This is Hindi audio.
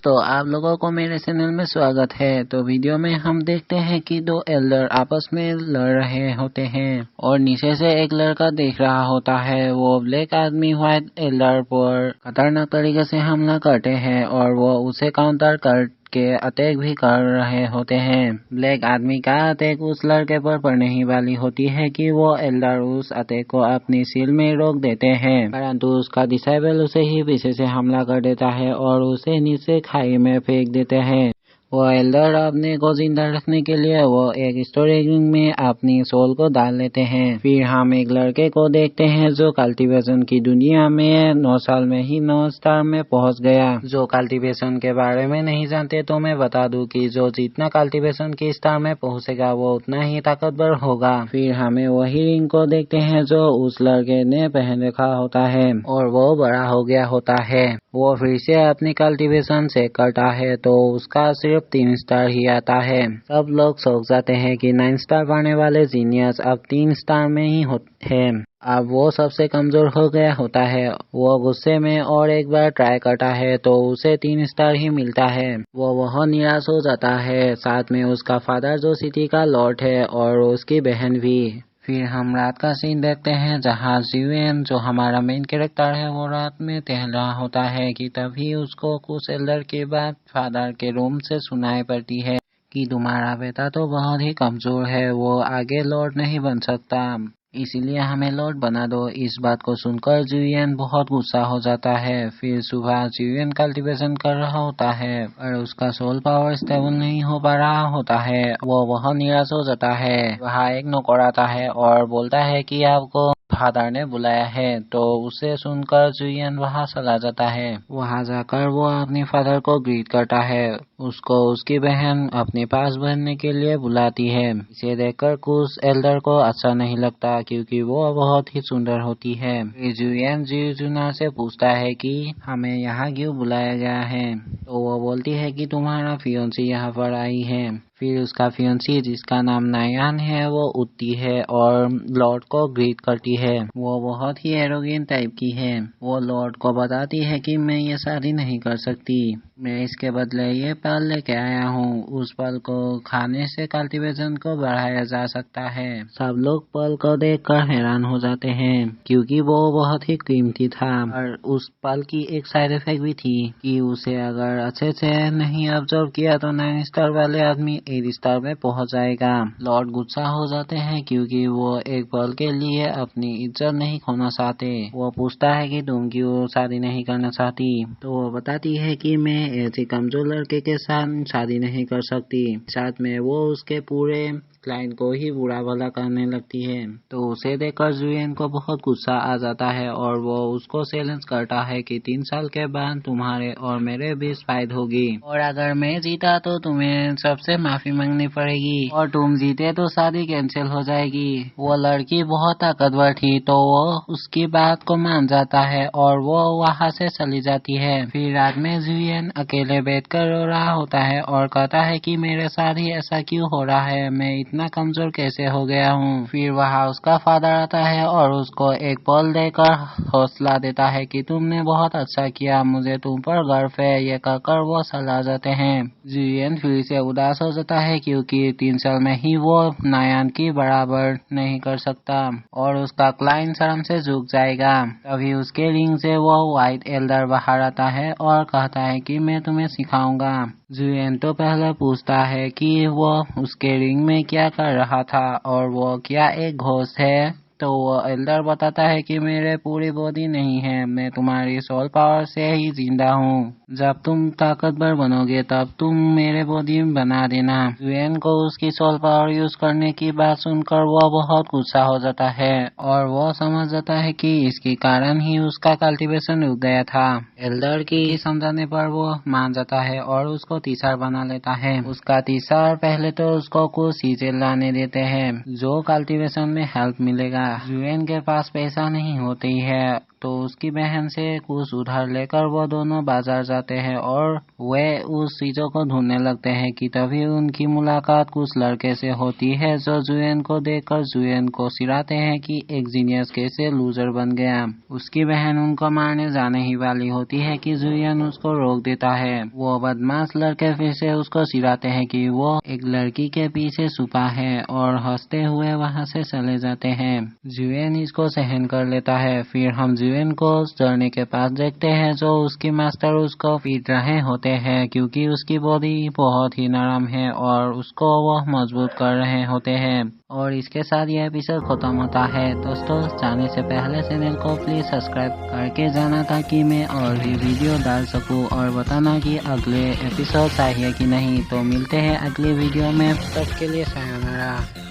दोस्तों, आप लोगों को मेरे चैनल में स्वागत है। तो वीडियो में हम देखते हैं कि दो एल्डर आपस में लड़ रहे होते हैं और नीचे से एक लड़का देख रहा होता है। वो ब्लैक आदमी व्हाइट एल्डर पर खतरनाक तरीके से हमला करते हैं और वो उसे काउंटर के अटैक भी कर रहे होते हैं। ब्लैक आदमी का अटैक उस लड़के पर पड़ने ही वाली होती है कि वो एल्डर उस अटैक को अपनी शील्ड में रोक देते हैं, परंतु उसका डिसेबल उसे ही पीछे से हमला कर देता है और उसे नीचे खाई में फेंक देते हैं। वो एल्डर अपने को जिंदा रखने के लिए वो एक स्टोरेज रूम में अपनी सोल को डाल लेते हैं। फिर हम एक लड़के को देखते हैं जो कल्टीवेशन की दुनिया में 9 साल में ही 9 स्टार में पहुंच गया। जो कल्टीवेशन के बारे में नहीं जानते तो मैं बता दूं कि जो जितना कल्टीवेशन की स्टार में पहुंचेगा वो उतना ही ताकतवर होगा। फिर हमें वही रिंग को देखते हैं जो उस लड़के ने पहन रखा होता है और वो बड़ा हो गया होता है। वो फिर से अपनी कल्टीवेशन से करता है तो उसका सिर्फ 3 स्टार ही आता है। सब लोग सोच जाते हैं कि 9 स्टार पाने वाले जीनियस अब 3 स्टार में ही है। अब वो सबसे कमजोर हो गया होता है। वो गुस्से में और एक बार ट्राई करता है तो उसे 3 स्टार ही मिलता है। वो बहुत निराश हो जाता है, साथ में उसका फादर जो सिटी का लॉर्ड है और उसकी बहन भी। फिर हम रात का सीन देखते हैं जहाँ जीवेन जो हमारा मेन कैरेक्टर है वो रात में टहल रहा होता है कि तभी उसको कुछ एल्डर के बाद फादर के रूम से सुनाई पड़ती है कि तुम्हारा बेटा तो बहुत ही कमजोर है, वो आगे लॉर्ड नहीं बन सकता, इसीलिए हमें लॉर्ड बना दो। इस बात को सुनकर जुलियन बहुत गुस्सा हो जाता है। फिर सुबह जुलियन कल्टीवेशन कर रहा होता है और उसका सोल पावर स्टेबल नहीं हो पा रहा होता है। वो बहुत निराश हो जाता है। वहाँ एक नौकर आता है और बोलता है कि आपको फादर ने बुलाया है, तो उसे सुनकर जुलियन वहाँ चला जाता है। वहाँ जाकर वो अपने फादर को ग्रीट करता है। उसको उसकी बहन अपने पास बनने के लिए बुलाती है। इसे देखकर कुछ एल्डर को अच्छा नहीं लगता क्योंकि वो बहुत ही सुंदर होती है। जुलियन जिजुना से पूछता है कि हमें यहाँ क्यों बुलाया गया है, तो वो बोलती है कि तुम्हारा फियोंसी यहाँ पर आई है। फिर उसका फियोंसी जिसका नाम नायान है वो उठती है और लॉर्ड को ग्रीट करती है। वो बहुत ही एरोगेंट टाइप की है। वो लॉर्ड को बताती है कि मैं ये शादी नहीं कर सकती, मैं इसके बदले ये पल लेके आया हूँ। उस पल को खाने से कल्टीवेशन को बढ़ाया जा सकता है। सब लोग पल को देखकर हैरान हो जाते हैं क्योंकि वो बहुत ही कीमती था और उस पल की एक साइड इफेक्ट भी थी कि उसे अगर अच्छे से नहीं ऑब्जर्व किया तो 9 स्टार वाले आदमी 8 स्टार में पहुंच जाएगा। लॉर्ड गुस्सा हो जाते हैं क्योंकि वो एक पल के लिए अपनी इज्जत नहीं खोना चाहते। वो पूछता है कि तुम क्यों शादी नहीं करना चाहती, तो वो बताती है कि मैं ऐसे कमजोर लड़के के साथ शादी नहीं कर सकती। साथ में वो उसके पूरे क्लाइंट को ही बुरा भला करने लगती है। तो उसे देखकर जुलियन को बहुत गुस्सा आ जाता है और वो उसको चैलेंज करता है कि 3 साल के बाद तुम्हारे और मेरे बीच फाइट होगी और अगर मैं जीता तो तुम्हें सबसे माफी मांगनी पड़ेगी और तुम जीते तो शादी कैंसिल हो जाएगी। वो लड़की बहुत ताकतवर थी तो वो उसकी बात को मान जाता है और वो वहाँ से चली जाती है। फिर रात में जुलियन अकेले बैठकर रो रहा होता है और कहता है कि मेरे साथ ही ऐसा क्यों हो रहा है, मैं इतना कमजोर कैसे हो गया हूँ। फिर वहाँ उसका फादर आता है और उसको एक पल देकर हौसला देता है कि तुमने बहुत अच्छा किया, मुझे तुम पर गर्व है। ये कहकर वो चला जाते हैं। जुलियन फिर से उदास हो जाता है क्योंकि 3 साल में ही वो नायान की बराबर नहीं कर सकता और उसका क्लाइंट शर्म से झुक जाएगा। तभी उसके रिंग से वो व्हाइट एल्डर बाहर आता है और कहता है कि मैं तुम्हें सिखाऊंगा। जुलियन तो पहले पूछता है कि वो उसके रिंग में क्या कर रहा था और वो क्या एक घोस्ट है, तो वो एल्डर बताता है कि मेरे पूरी बॉडी नहीं है, मैं तुम्हारी सोल पावर से ही जिंदा हूँ। जब तुम ताकतवर बनोगे तब तुम मेरे बॉडी में बना देना। जुलियन को उसकी सोल पावर यूज करने की बात सुनकर वो बहुत गुस्सा हो जाता है और वो समझ जाता है कि इसके कारण ही उसका कल्टीवेशन रुक गया था। एल्डर की समझाने पर वो मान जाता है और उसको टीचर बना लेता है। उसका टीचर पहले तो उसको कुछ चीजें लाने देते हैं जो कल्टीवेशन में हेल्प मिलेगा। जुलियन के पास पैसा नहीं होती है तो उसकी बहन से कुछ उधार लेकर वो दोनों बाजार जाते हैं और वे उस चीजों को ढूंढने लगते हैं कि तभी उनकी मुलाकात कुछ लड़के से होती है जो जुएन को देखकर जुएन को चिढ़ाते हैं कि एक जीनियस कैसे लूजर बन गया। उसकी बहन उनको मारने जाने ही वाली होती है कि जुएन उसको रोक देता है। वो बदमाश लड़के फिर से उसको चिढ़ाते हैं कि वो एक लड़की के पीछे छुपा है और हंसते हुए वहाँ से चले जाते हैं। जुएन इसको सहन कर लेता है। फिर हम जुएन को उस झरने के पास देखते हैं जो उसकी मास्टर उसको पीट रहे होते हैं क्योंकि उसकी बॉडी बहुत ही नरम है और उसको वह मजबूत कर रहे होते हैं। और इसके साथ यह एपिसोड खत्म होता है। दोस्तों जाने से पहले चैनल को प्लीज सब्सक्राइब करके जाना ताकि मैं और भी वीडियो डाल सकूं और बताना कि अगले एपिसोड चाहिए कि नहीं। तो मिलते हैं अगली वीडियो में, तब के लिए सायोनारा।